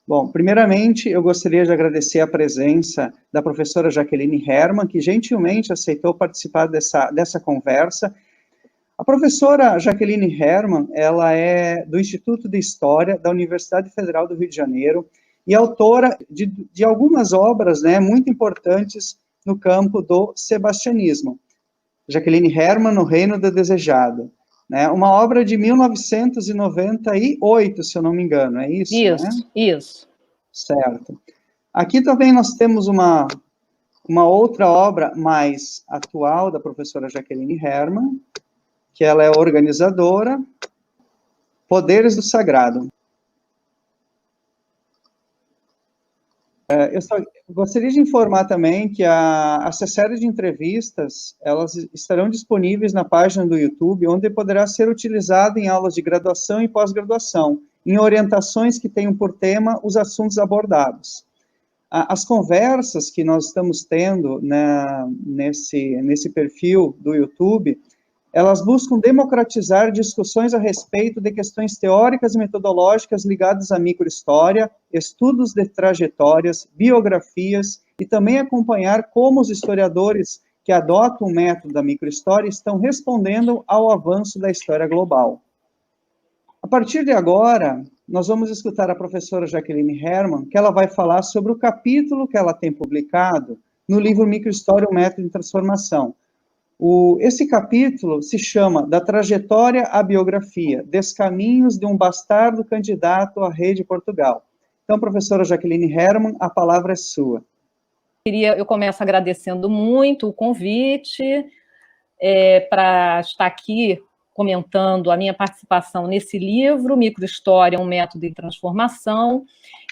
Bom, primeiramente, eu gostaria de agradecer a presença da professora Jaqueline Herman, que gentilmente aceitou participar dessa conversa. A professora Jaqueline Herman, ela é do Instituto de História da Universidade Federal do Rio de Janeiro e autora de algumas obras, né, muito importantes no campo do sebastianismo. Jaqueline Herman, No Reino do Desejado, né, uma obra de 1998, se eu não me engano, é isso, né? Isso. Certo. Aqui também nós temos uma outra obra mais atual da professora Jaqueline Herman, que ela é organizadora, Poderes do Sagrado. Eu só gostaria de informar também que essa série de entrevistas, elas estarão disponíveis na página do YouTube, onde poderá ser utilizada em aulas de graduação e pós-graduação, em orientações que tenham por tema os assuntos abordados. As conversas que nós estamos tendo, né, nesse perfil do YouTube, elas buscam democratizar discussões a respeito de questões teóricas e metodológicas ligadas à microhistória, estudos de trajetórias, biografias, e também acompanhar como os historiadores que adotam o método da microhistória estão respondendo ao avanço da história global. A partir de agora, nós vamos escutar a professora Jaqueline Herman, que ela vai falar sobre o capítulo que ela tem publicado no livro Microhistória, o Método de Transformação. Esse capítulo se chama Da Trajetória à Biografia, Descaminhos de um Bastardo Candidato a Rei de Portugal. Então, professora Jaqueline Herman, a palavra é sua. Eu começo agradecendo muito o convite para estar aqui comentando a minha participação nesse livro, Microhistória, um Método de Transformação.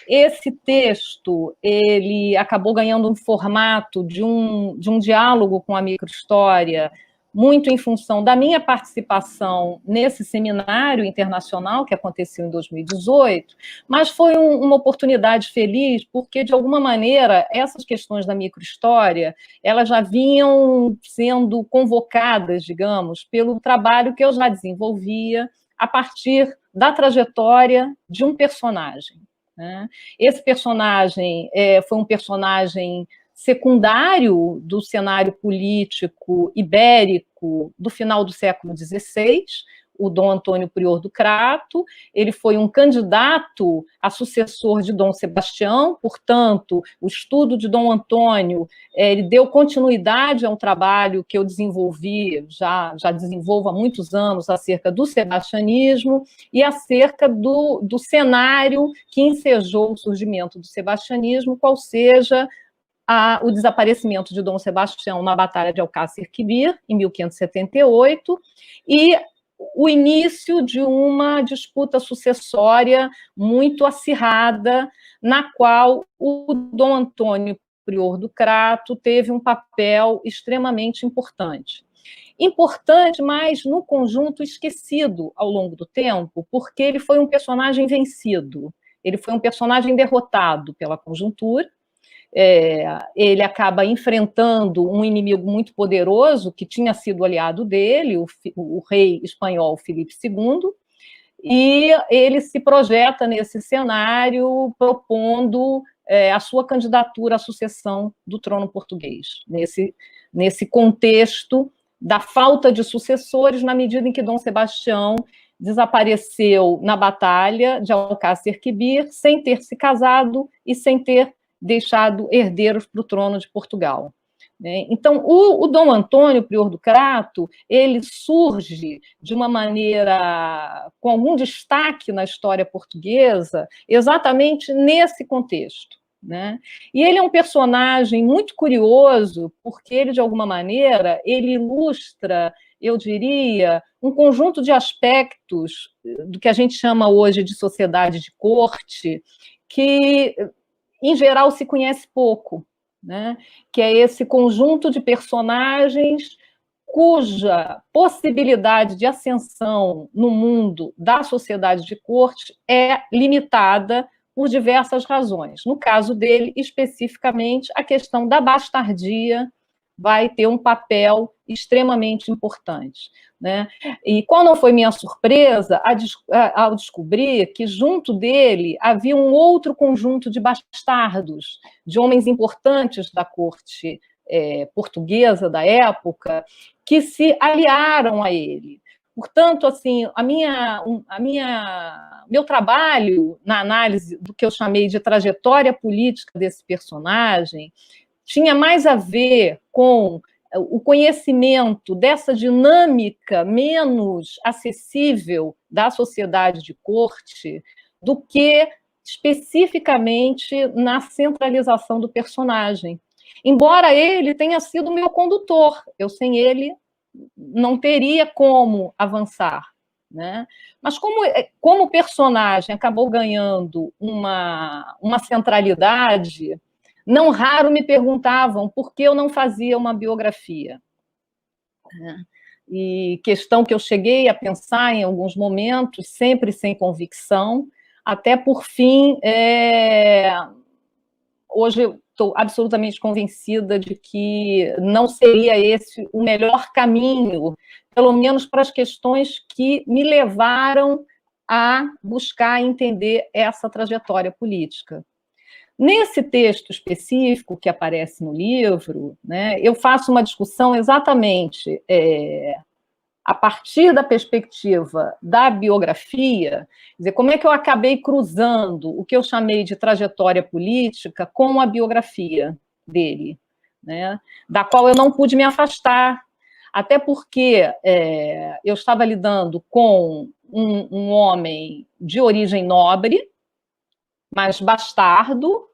Esse texto, ele acabou ganhando um formato de um diálogo com a microhistória, muito em função da minha participação nesse seminário internacional que aconteceu em 2018, mas foi uma oportunidade feliz, porque, de alguma maneira, essas questões da microhistória, elas já vinham sendo convocadas, digamos, pelo trabalho que eu já desenvolvia a partir da trajetória de um personagem. Esse personagem foi um personagem secundário do cenário político ibérico do final do século XVI, o Dom Antônio Prior do Crato. Ele foi um candidato a sucessor de Dom Sebastião, portanto, o estudo de Dom Antônio ele deu continuidade a um trabalho que eu desenvolvi, já desenvolvo há muitos anos, acerca do sebastianismo e acerca do cenário que ensejou o surgimento do sebastianismo, qual seja o desaparecimento de Dom Sebastião na Batalha de Alcácer Quibir, em 1578, e o início de uma disputa sucessória muito acirrada, na qual o Dom Antônio Prior do Crato teve um papel extremamente importante. Importante, mas no conjunto esquecido ao longo do tempo, porque ele foi um personagem vencido, ele foi um personagem derrotado pela conjuntura. Ele acaba enfrentando um inimigo muito poderoso que tinha sido aliado dele, o rei espanhol Filipe II, e ele se projeta nesse cenário propondo a sua candidatura à sucessão do trono português, nesse contexto da falta de sucessores, na medida em que Dom Sebastião desapareceu na batalha de Alcácer Quibir, sem ter se casado e sem ter deixado herdeiros para o trono de Portugal. Então, o Dom Antônio Prior do Crato, ele surge de uma maneira, com algum destaque na história portuguesa, exatamente nesse contexto. E ele é um personagem muito curioso, porque ele, de alguma maneira, ele ilustra, eu diria, um conjunto de aspectos do que a gente chama hoje de sociedade de corte, que em geral se conhece pouco, que é esse conjunto de personagens cuja possibilidade de ascensão no mundo da sociedade de corte é limitada por diversas razões. No caso dele, especificamente, a questão da bastardia vai ter um papel extremamente importante, né? E qual não foi minha surpresa ao descobrir que junto dele havia um outro conjunto de bastardos, de homens importantes da corte portuguesa da época, que se aliaram a ele. Portanto, assim, meu trabalho na análise do que eu chamei de trajetória política desse personagem tinha mais a ver com o conhecimento dessa dinâmica menos acessível da sociedade de corte do que especificamente na centralização do personagem. Embora ele tenha sido meu condutor, eu sem ele não teria como avançar, né? Mas como o personagem acabou ganhando uma centralidade, não raro me perguntavam por que eu não fazia uma biografia. E questão que eu cheguei a pensar em alguns momentos, sempre sem convicção, até por fim, hoje eu estou absolutamente convencida de que não seria esse o melhor caminho, pelo menos para as questões que me levaram a buscar entender essa trajetória política. Nesse texto específico que aparece no livro, né, eu faço uma discussão exatamente a partir da perspectiva da biografia, quer dizer, como é que eu acabei cruzando o que eu chamei de trajetória política com a biografia dele, né, da qual eu não pude me afastar, até porque eu estava lidando com um homem de origem nobre, mas bastardo,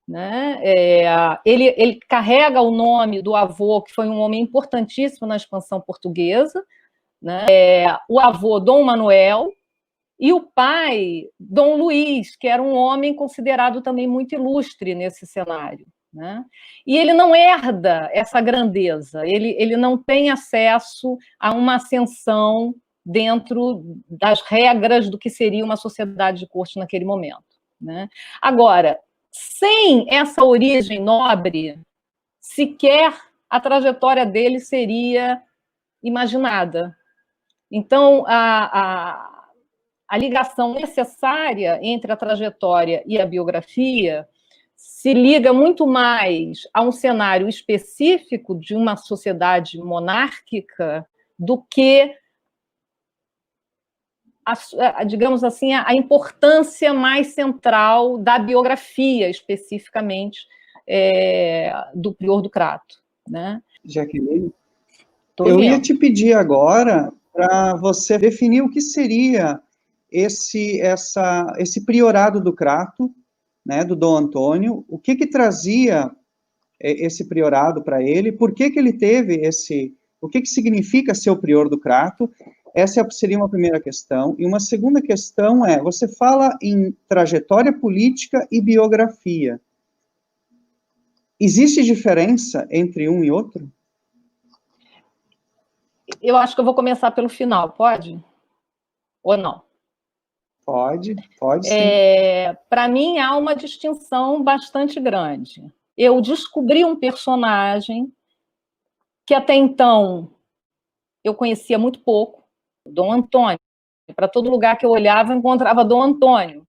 né? Ele carrega o nome do avô, que foi um homem importantíssimo na expansão portuguesa, né? O avô Dom Manuel, e o pai Dom Luís, que era um homem considerado também muito ilustre nesse cenário, né? E ele não herda essa grandeza, ele não tem acesso a uma ascensão dentro das regras do que seria uma sociedade de corte naquele momento, né? Agora, sem essa origem nobre, sequer a trajetória dele seria imaginada. Então, a ligação necessária entre a trajetória e a biografia se liga muito mais a um cenário específico de uma sociedade monárquica do que, digamos assim, a importância mais central da biografia, especificamente, do Prior do Crato, né? Jaqueline, eu ia te pedir agora para você definir o que seria esse priorado do Crato, né, do Dom Antônio, o que trazia esse priorado para ele, por que ele teve o que significa ser o prior do Crato. Essa seria uma primeira questão. E uma segunda questão você fala em trajetória política e biografia. Existe diferença entre um e outro? Eu acho que eu vou começar pelo final, pode? Ou não? Pode sim. Para mim, há uma distinção bastante grande. Eu descobri um personagem que até então eu conhecia muito pouco, Dom Antônio. Para todo lugar que eu olhava, eu encontrava Dom Antônio.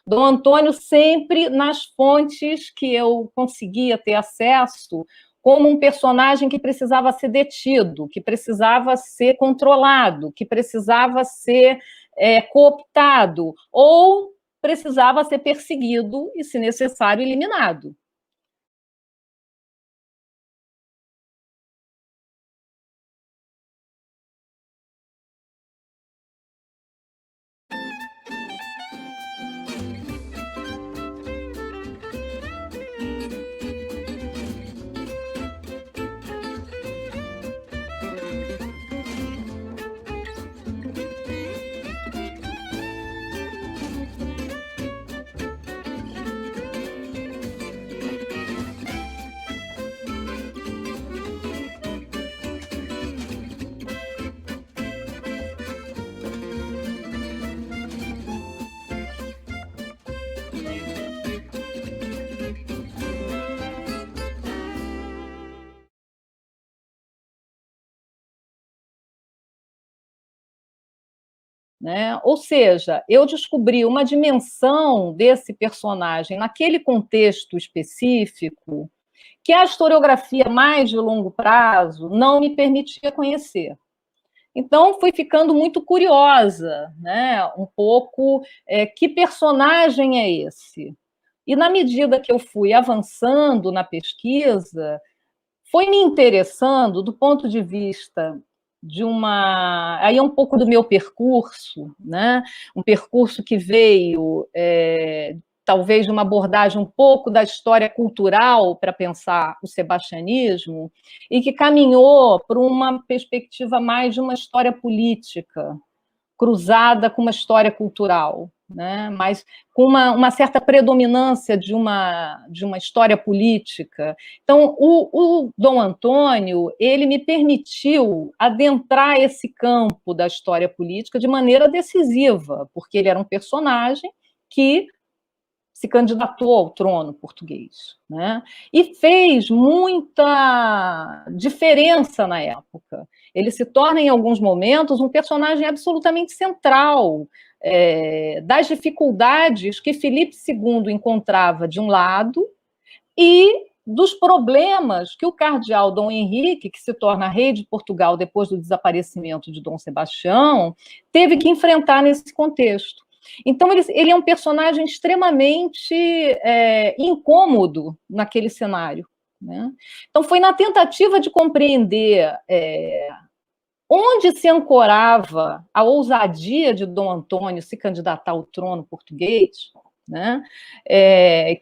Dom Antônio sempre nas fontes que eu conseguia ter acesso, como um personagem que precisava ser detido, que precisava ser controlado, que precisava ser cooptado, ou precisava ser perseguido e, se necessário, eliminado. né? Ou seja, eu descobri uma dimensão desse personagem naquele contexto específico que a historiografia mais de longo prazo não me permitia conhecer. Então, fui ficando muito curiosa, né? Um pouco, que personagem é esse? E, na medida que eu fui avançando na pesquisa, foi me interessando do ponto de vista de uma... Aí é um pouco do meu percurso, né? Um percurso que veio, talvez, de uma abordagem um pouco da história cultural para pensar o sebastianismo, e que caminhou para uma perspectiva mais de uma história política, cruzada com uma história cultural, né? Mas com uma certa predominância de uma história política. Então, o Dom Antônio, ele me permitiu adentrar esse campo da história política de maneira decisiva, porque ele era um personagem que se candidatou ao trono português, né? E fez muita diferença na época. Ele se torna, em alguns momentos, um personagem absolutamente central das dificuldades que Filipe II encontrava, de um lado, e dos problemas que o cardeal Dom Henrique, que se torna rei de Portugal depois do desaparecimento de Dom Sebastião, teve que enfrentar nesse contexto. Então, ele é um personagem extremamente incômodo naquele cenário, né? Então, foi na tentativa de compreender onde se ancorava a ousadia de Dom Antônio se candidatar ao trono português, né?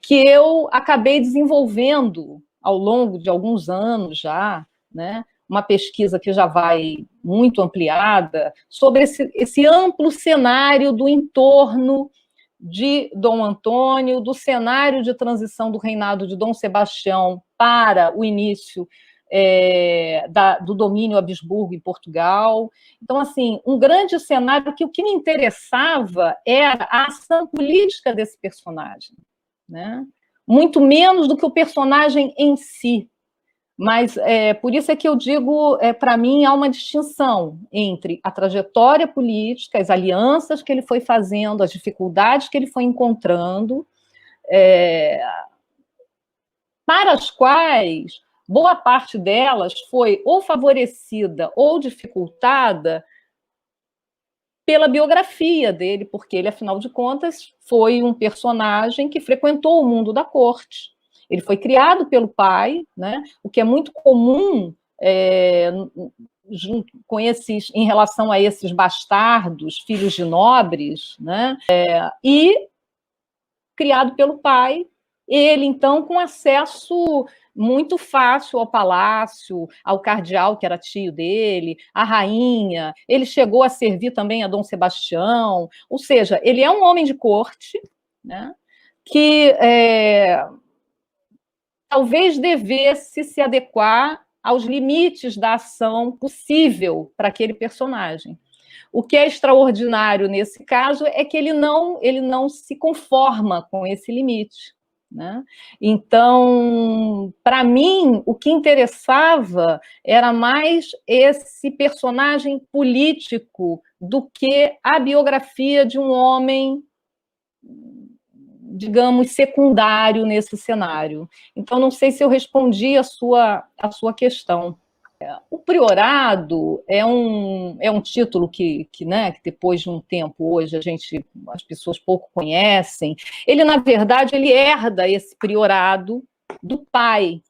Que eu acabei desenvolvendo ao longo de alguns anos já, né? Uma pesquisa que já vai muito ampliada sobre esse amplo cenário do entorno de Dom Antônio, do cenário de transição do reinado de Dom Sebastião para o início do domínio Habsburgo em Portugal. Então, assim, um grande cenário que o que me interessava era a ação política desse personagem, né? Muito menos do que o personagem em si. Mas por isso é que eu digo, para mim, há uma distinção entre a trajetória política, as alianças que ele foi fazendo, as dificuldades que ele foi encontrando, para as quais boa parte delas foi ou favorecida ou dificultada pela biografia dele, porque ele, afinal de contas, foi um personagem que frequentou o mundo da corte. Ele foi criado pelo pai, né? O que é muito comum em relação a esses bastardos, filhos de nobres, né? E criado pelo pai, ele, então, com acesso muito fácil ao palácio, ao cardeal, que era tio dele, à rainha. Ele chegou a servir também a Dom Sebastião, ou seja, ele é um homem de corte, né, que talvez devesse se adequar aos limites da ação possível para aquele personagem. O que é extraordinário nesse caso é que ele não se conforma com esse limite, né? Então, para mim, o que interessava era mais esse personagem político do que a biografia de um homem, digamos, secundário nesse cenário. Então, não sei se eu respondi a sua questão. O priorado é um título que depois de um tempo hoje as pessoas pouco conhecem. Ele, na verdade, ele herda esse priorado do pai,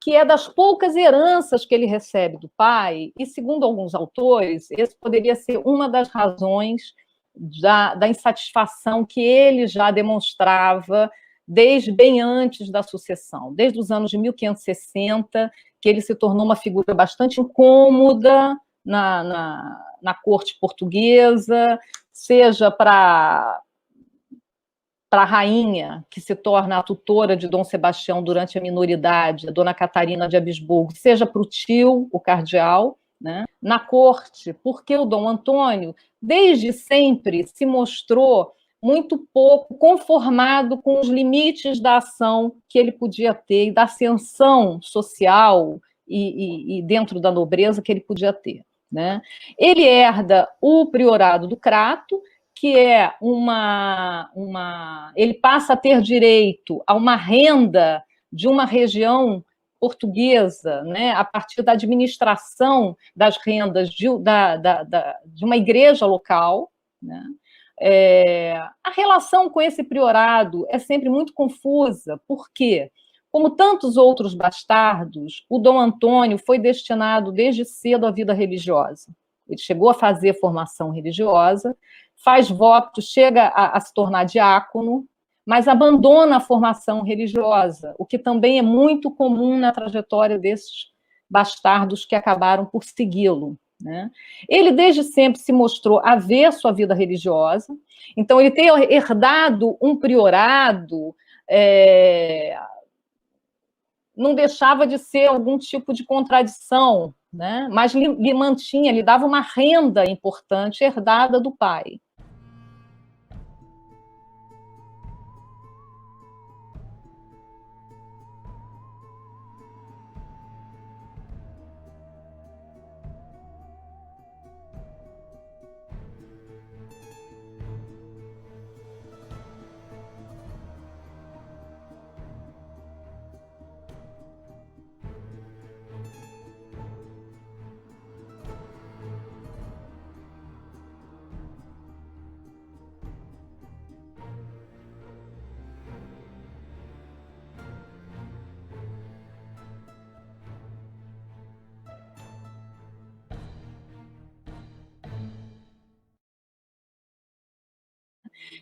que é das poucas heranças que ele recebe do pai, e, segundo alguns autores, esse poderia ser uma das razões da insatisfação que ele já demonstrava desde bem antes da sucessão, desde os anos de 1560, que ele se tornou uma figura bastante incômoda na corte portuguesa, seja para a rainha, que se torna a tutora de Dom Sebastião durante a minoridade, a Dona Catarina de Habsburgo, seja para o tio, o cardeal, né? Na corte, porque o Dom Antônio, desde sempre, se mostrou muito pouco conformado com os limites da ação que ele podia ter e da ascensão social e dentro da nobreza que ele podia ter. né? Ele herda o priorado do Crato, que é ele passa a ter direito a uma renda de uma região portuguesa, né, a partir da administração das rendas de uma igreja local, né? A relação com esse priorado é sempre muito confusa, porque, como tantos outros bastardos, o Dom Antônio foi destinado desde cedo à vida religiosa. Ele chegou a fazer formação religiosa, faz votos, chega a se tornar diácono, mas abandona a formação religiosa, o que também é muito comum na trajetória desses bastardos que acabaram por segui-lo, né? Ele, desde sempre, se mostrou avesso à vida religiosa, então ele tem herdado um priorado, não deixava de ser algum tipo de contradição, né? Mas lhe mantinha, lhe dava uma renda importante herdada do pai.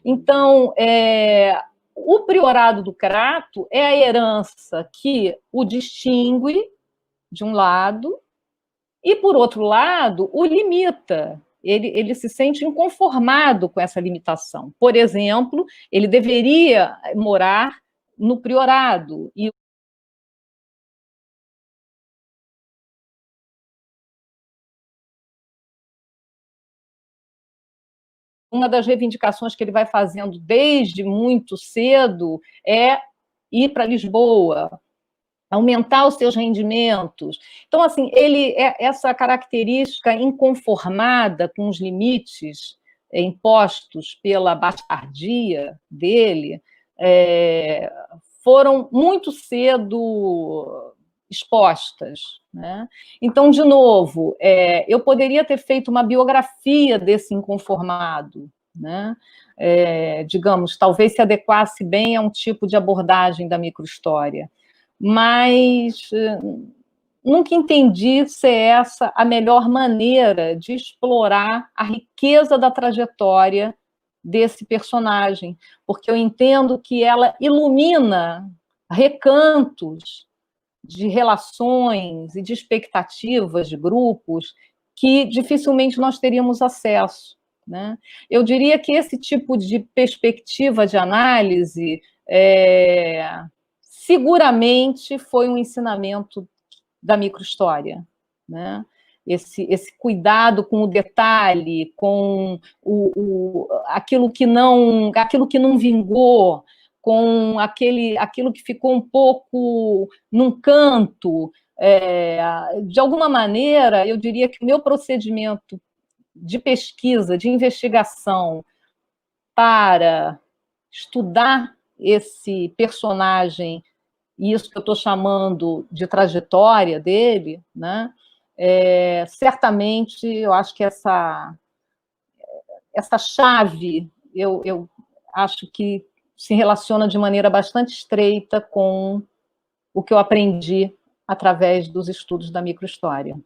Então, o priorado do Crato é a herança que o distingue, de um lado, e, por outro lado, o limita. Ele se sente inconformado com essa limitação. Por exemplo, ele deveria morar no priorado, e uma das reivindicações que ele vai fazendo desde muito cedo é ir para Lisboa, aumentar os seus rendimentos. Então, assim, essa característica inconformada com os limites impostos pela bastardia dele foram muito cedo expostas, né? Então, de novo, eu poderia ter feito uma biografia desse inconformado, né? Digamos, talvez se adequasse bem a um tipo de abordagem da microhistória, mas nunca entendi se essa a melhor maneira de explorar a riqueza da trajetória desse personagem, porque eu entendo que ela ilumina recantos de relações e de expectativas de grupos que dificilmente nós teríamos acesso, né? Eu diria que esse tipo de perspectiva de análise seguramente foi um ensinamento da microhistória, né? Esse cuidado com o detalhe, com aquilo que não vingou, com aquilo que ficou um pouco num canto. De alguma maneira, eu diria que o meu procedimento de pesquisa, de investigação para estudar esse personagem, e isso que eu estou chamando de trajetória dele, né? Certamente, eu acho que essa chave, eu acho que se relaciona de maneira bastante estreita com o que eu aprendi através dos estudos da microhistória.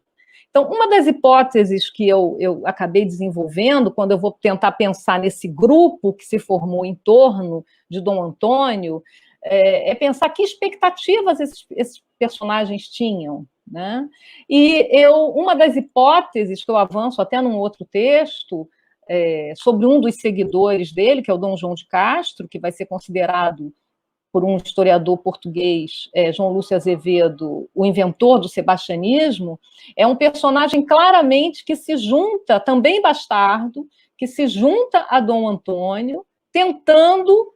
Então, uma das hipóteses que eu acabei desenvolvendo, quando eu vou tentar pensar nesse grupo que se formou em torno de Dom Antônio, é pensar que expectativas esses personagens tinham, né? E uma das hipóteses que eu avanço até num outro texto, sobre um dos seguidores dele, que é o Dom João de Castro, que vai ser considerado por um historiador português, João Lúcio Azevedo, o inventor do sebastianismo, é um personagem claramente que se junta, também bastardo, que se junta a Dom Antônio, tentando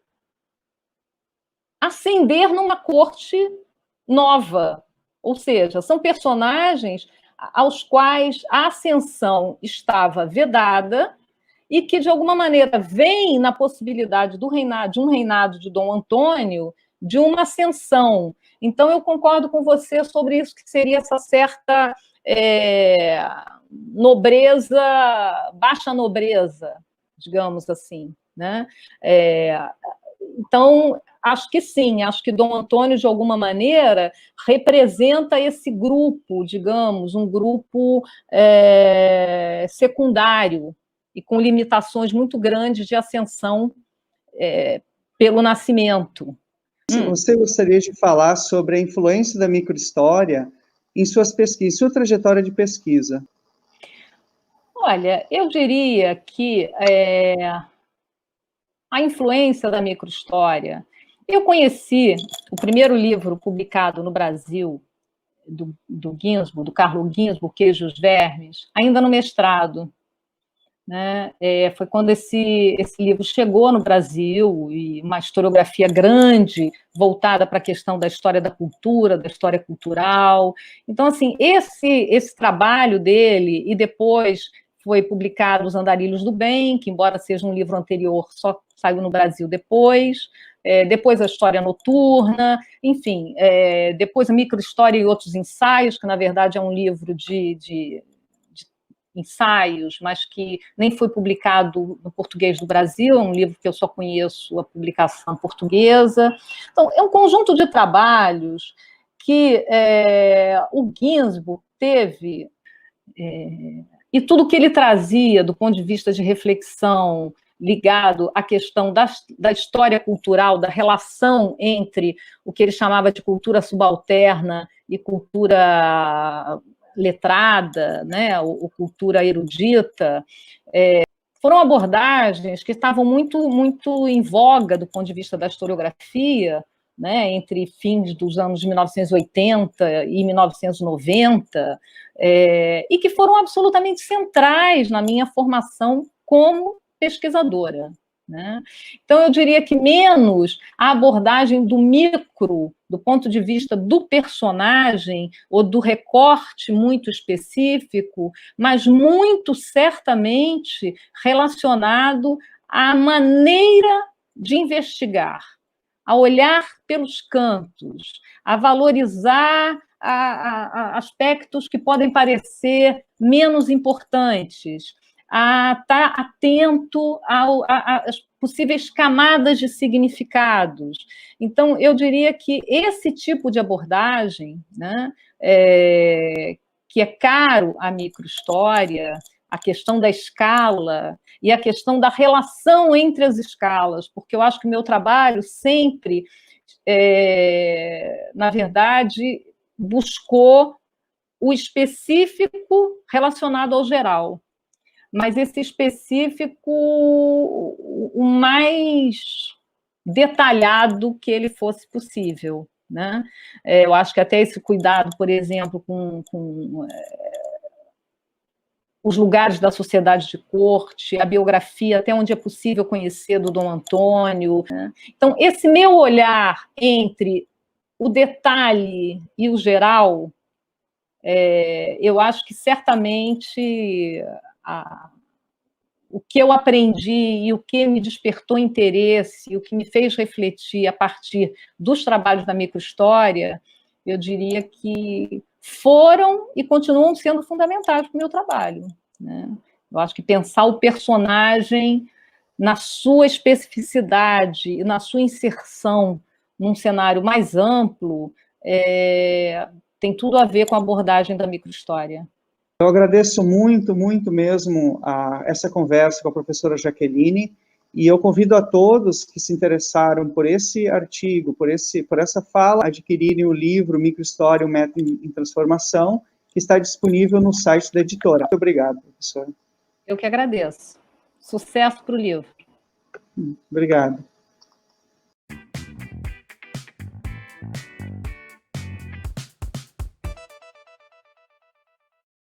ascender numa corte nova. Ou seja, são personagens aos quais a ascensão estava vedada e que, de alguma maneira, vem na possibilidade de um reinado de Dom Antônio, de uma ascensão. Então, eu concordo com você sobre isso, que seria essa certa nobreza, baixa nobreza, digamos assim, né? Então, acho que sim, acho que Dom Antônio, de alguma maneira, representa esse grupo, digamos, um grupo secundário e com limitações muito grandes de ascensão pelo nascimento. Você gostaria de falar sobre a influência da microhistória em suas pesquisas, sua trajetória de pesquisa? Olha, eu diria que a influência da microhistória... Eu conheci o primeiro livro publicado no Brasil, do Ginsburg, do Carlo Ginsburg, Queijos Vermes, ainda no mestrado. Né? Foi quando esse livro chegou no Brasil, e uma historiografia grande, voltada para a questão da história da cultura, da história cultural. Então, assim, esse trabalho dele, e depois foi publicado Os Andarilhos do Bem, que, embora seja um livro anterior, só saiu no Brasil depois a História Noturna, enfim, depois a Microhistória e Outros Ensaios, que, na verdade, é um livro de ensaios, mas que nem foi publicado no português do Brasil, é um livro que eu só conheço a publicação portuguesa. Então, é um conjunto de trabalhos que o Ginsburg teve, e tudo que ele trazia do ponto de vista de reflexão ligado à questão da história cultural, da relação entre o que ele chamava de cultura subalterna e cultura letrada, né, ou cultura erudita, foram abordagens que estavam muito, muito em voga do ponto de vista da historiografia, né, entre fins dos anos de 1980 e 1990, e que foram absolutamente centrais na minha formação como pesquisadora. Né? Então, eu diria que menos a abordagem do micro, do ponto de vista do personagem, ou do recorte muito específico, mas muito certamente relacionado à maneira de investigar, a olhar pelos cantos, a valorizar aspectos que podem parecer menos importantes, a estar atento às possíveis camadas de significados. Então, eu diria que esse tipo de abordagem, né, que é caro à microhistória, a questão da escala e a questão da relação entre as escalas, porque eu acho que o meu trabalho sempre, na verdade, buscou o específico relacionado ao geral, mas esse específico o mais detalhado que ele fosse possível. Né? Eu acho que até esse cuidado, por exemplo, com os lugares da sociedade de corte, a biografia, até onde é possível conhecer do Dom Antônio. Né? Então, esse meu olhar entre o detalhe e o geral, eu acho que certamente o que eu aprendi e o que me despertou interesse, o que me fez refletir a partir dos trabalhos da microhistória, eu diria que foram e continuam sendo fundamentais para o meu trabalho. Né? Eu acho que pensar o personagem na sua especificidade e na sua inserção num cenário mais amplo tem tudo a ver com a abordagem da microhistória. Eu agradeço muito, muito mesmo essa conversa com a professora Jaqueline, e eu convido a todos que se interessaram por esse artigo, por essa fala, a adquirirem o livro Microhistória, um método em transformação, que está disponível no site da editora. Muito obrigado, professora. Eu que agradeço. Sucesso para o livro. Obrigado.